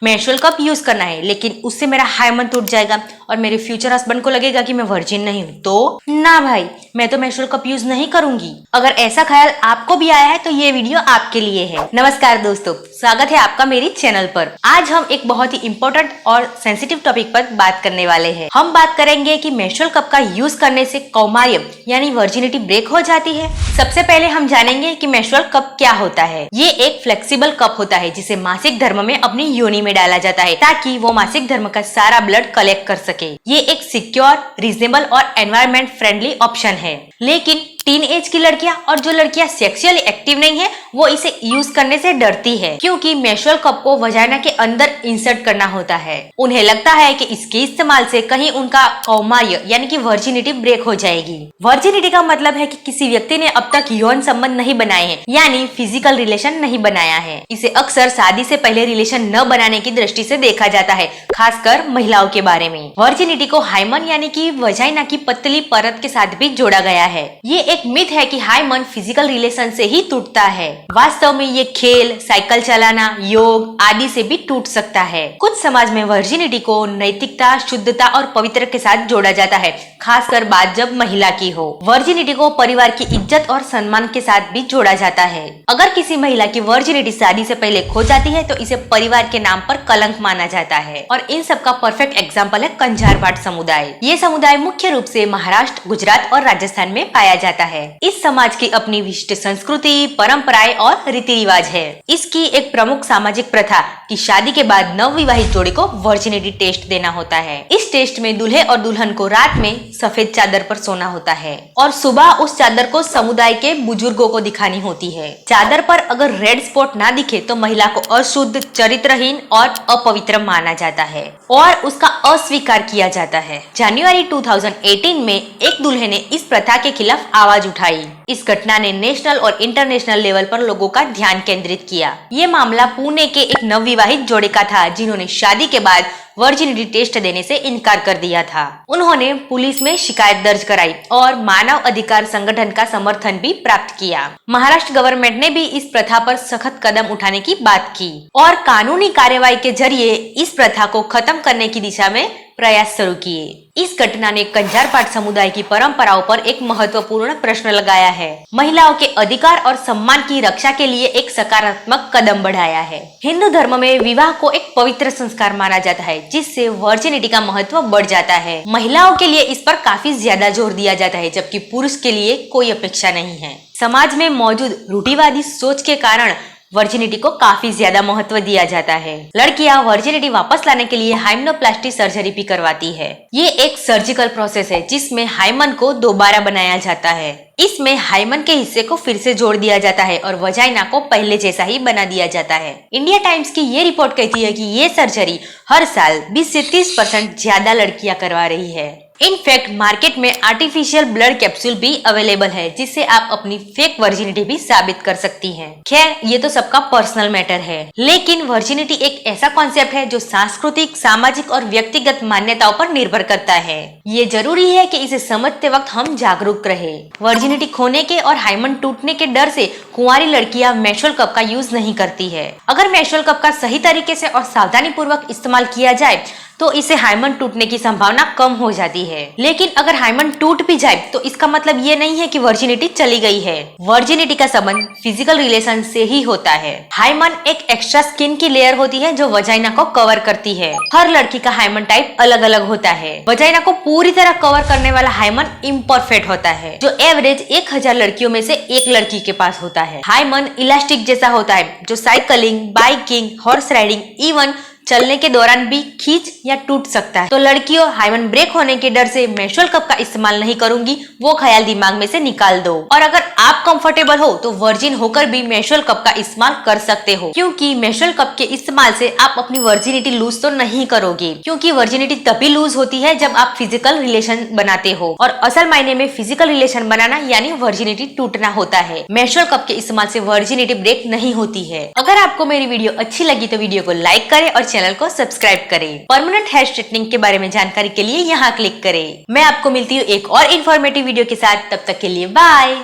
Menstrual cup use करना है, लेकिन उससे मेरा हाइमन टूट जाएगा और मेरे फ्यूचर हस्बैंड को लगेगा कि मैं वर्जिन नहीं हूँ, तो ना भाई, मैं तो मेंस्ट्रुअल कप यूज नहीं करूंगी। अगर ऐसा ख्याल आपको भी आया है तो ये वीडियो आपके लिए है। नमस्कार दोस्तों, स्वागत है आपका मेरी चैनल पर। आज हम एक बहुत ही इम्पोर्टेंट और सेंसिटिव टॉपिक पर बात करने वाले हैं। हम बात करेंगे कि मेंस्ट्रुअल कप का यूज करने से कौमार्य यानी वर्जिनिटी ब्रेक हो जाती है। सबसे पहले हम जानेंगे कि मेंस्ट्रुअल कप क्या होता है। ये एक फ्लेक्सिबल कप होता है जिसे मासिक धर्म में अपनी योनि में डाला जाता है ताकि वो मासिक धर्म का सारा ब्लड कलेक्ट कर सके। ये एक सिक्योर, रीजनेबल और एनवायरमेंट फ्रेंडली ऑप्शन है। लेकिन टीन एज की लड़कियां और जो लड़कियां सेक्सुअली एक्टिव नहीं है वो इसे यूज करने से डरती है, क्योंकि मेंस्ट्रुअल कप को वजाइना के अंदर इंसर्ट करना होता है। उन्हें लगता है कि इसके इस्तेमाल से कहीं उनका कौमार्य यानी कि वर्जिनिटी ब्रेक हो जाएगी। वर्जिनिटी का मतलब है कि किसी व्यक्ति ने अब तक यौन संबंध नहीं बनाए हैं, यानी फिजिकल रिलेशन नहीं बनाया है। इसे अक्सर शादी से पहले रिलेशन न बनाने की दृष्टि से देखा जाता है, खासकर महिलाओं के बारे में। वर्जिनिटी को हाइमन यानी कि वजाइना की पतली परत के साथ भी जोड़ा गया है। ये एक मिथ है कि हाइमन फिजिकल रिलेशन से ही टूटता है। वास्तव में ये खेल, साइकिल चलाना, योग आदि से भी टूट सकता है। कुछ समाज में वर्जिनिटी को नैतिकता, शुद्धता और पवित्र के साथ जोड़ा जाता है, खासकर बात जब महिला की हो। वर्जिनिटी को परिवार की इज्जत और सम्मान के साथ भी जोड़ा जाता है। अगर किसी महिला की वर्जिनिटी शादी से पहले खो जाती है तो इसे परिवार के नाम पर कलंक माना जाता है। और इन सब का परफेक्ट एग्जाम्पल है कंझार भाट समुदाय। ये समुदाय मुख्य रूप से महाराष्ट्र, गुजरात और राजस्थान में पाया जाता है। इस समाज की अपनी विशिष्ट संस्कृति, परंपराएं और रीति रिवाज है। इसकी एक प्रमुख सामाजिक प्रथा कि शादी के बाद नवविवाहित जोड़ी को वर्जिनिटी टेस्ट देना होता है। इस टेस्ट में दूल्हे और दुल्हन को रात में सफेद चादर पर सोना होता है और सुबह उस चादर को समुदाय के बुजुर्गों को दिखानी होती है। चादर पर अगर रेड स्पॉट ना दिखे तो महिला को अशुद्ध, चरित्रहीन और अपवित्र माना जाता है और उसका अस्वीकार किया जाता है। जनवरी 2018 में एक दूल्हे ने इस प्रथा के खिलाफ आवाज उठाई। इस घटना ने नेशनल और इंटरनेशनल लेवल पर लोगों का ध्यान केंद्रित किया। ये मामला पुणे के एक नवविवाहित जोड़े का था जिन्होंने शादी के बाद वर्जिनिटी टेस्ट देने से इनकार कर दिया था। उन्होंने पुलिस में शिकायत दर्ज कराई और मानव अधिकार संगठन का समर्थन भी प्राप्त किया। महाराष्ट्र गवर्नमेंट ने भी इस प्रथा पर सख्त कदम उठाने की बात की और कानूनी कार्यवाही के जरिए इस प्रथा को खत्म करने की दिशा में प्रयास शुरू किए। इस घटना ने कंझार भाट समुदाय की परंपराओं पर एक महत्वपूर्ण प्रश्न लगाया है, महिलाओं के अधिकार और सम्मान की रक्षा के लिए एक सकारात्मक कदम बढ़ाया है। हिंदू धर्म में विवाह को एक पवित्र संस्कार माना जाता है, जिससे वर्जिनिटी का महत्व बढ़ जाता है। महिलाओं के लिए इस पर काफी ज्यादा जोर दिया जाता है, जबकि पुरुष के लिए कोई अपेक्षा नहीं है। समाज में मौजूद रूढ़िवादी सोच के कारण वर्जिनिटी को काफी ज्यादा महत्व दिया जाता है। लड़कियां वर्जिनिटी वापस लाने के लिए हाइमेनोप्लास्टी सर्जरी भी करवाती है। ये एक सर्जिकल प्रोसेस है जिसमें हाइमन को दोबारा बनाया जाता है। इसमें हाइमन के हिस्से को फिर से जोड़ दिया जाता है और वजाइना को पहले जैसा ही बना दिया जाता है। इंडिया टाइम्स की ये रिपोर्ट कहती है कि ये सर्जरी हर साल 20 से 30% ज्यादा लड़कियां करवा रही है। इनफैक्ट मार्केट में आर्टिफिशियल ब्लड कैप्सूल भी अवेलेबल है, जिससे आप अपनी फेक वर्जिनिटी भी साबित कर सकती हैं। खैर, ये तो सबका पर्सनल मैटर है, लेकिन वर्जिनिटी एक ऐसा कॉन्सेप्ट है जो सांस्कृतिक, सामाजिक और व्यक्तिगत मान्यताओं पर निर्भर करता है। ये जरूरी है कि इसे समझते वक्त हम जागरूक रहे। वर्जिनिटी खोने के और हाइमन टूटने के डर से कुंवारी लड़कियां मेंस्ट्रुअल कप का यूज नहीं करती है। अगर मेंस्ट्रुअल कप का सही तरीके से और सावधानी पूर्वक इस्तेमाल किया जाए तो इसे हाइमन टूटने की संभावना कम हो जाती है। लेकिन अगर हाइमन टूट भी जाए तो इसका मतलब ये नहीं है कि वर्जिनिटी चली गई है। वर्जिनिटी का संबंध फिजिकल रिलेशन से ही होता है। हाइमन एक एक्स्ट्रा स्किन की लेयर होती है जो वजाइना को कवर करती है। हर लड़की का हाइमन टाइप अलग अलग होता है। वजाइना को पूरी तरह कवर करने वाला हाइमन इम्परफेक्ट होता है, जो एवरेज 1000 लड़कियों में से एक लड़की के पास होता है। हाइमन इलास्टिक जैसा होता है, जो cycling, biking, horse riding, even चलने के दौरान भी खींच या टूट सकता है। तो लड़कियों, हाइमन ब्रेक होने के डर से मेंस्ट्रुअल कप का इस्तेमाल नहीं करूंगी, वो ख्याल दिमाग में से निकाल दो। और अगर आप कंफर्टेबल हो तो वर्जिन होकर भी मेंस्ट्रुअल कप का इस्तेमाल कर सकते हो, क्योंकि मेंस्ट्रुअल कप के इस्तेमाल से आप अपनी वर्जिनिटी लूज तो नहीं करोगे, क्योंकि वर्जिनिटी तभी लूज होती है जब आप फिजिकल रिलेशन बनाते हो, और असल मायने में फिजिकल रिलेशन बनाना यानी वर्जिनिटी टूटना होता है। मेंस्ट्रुअल कप के इस्तेमाल से वर्जिनिटी ब्रेक नहीं होती है। अगर आपको मेरी वीडियो अच्छी लगी तो वीडियो को लाइक करें और चैनल को सब्सक्राइब करें। परमानेंट हेयर स्ट्रेटनिंग के बारे में जानकारी के लिए यहाँ क्लिक करें। मैं आपको मिलती हूँ एक और इन्फॉर्मेटिव वीडियो के साथ, तब तक के लिए बाय।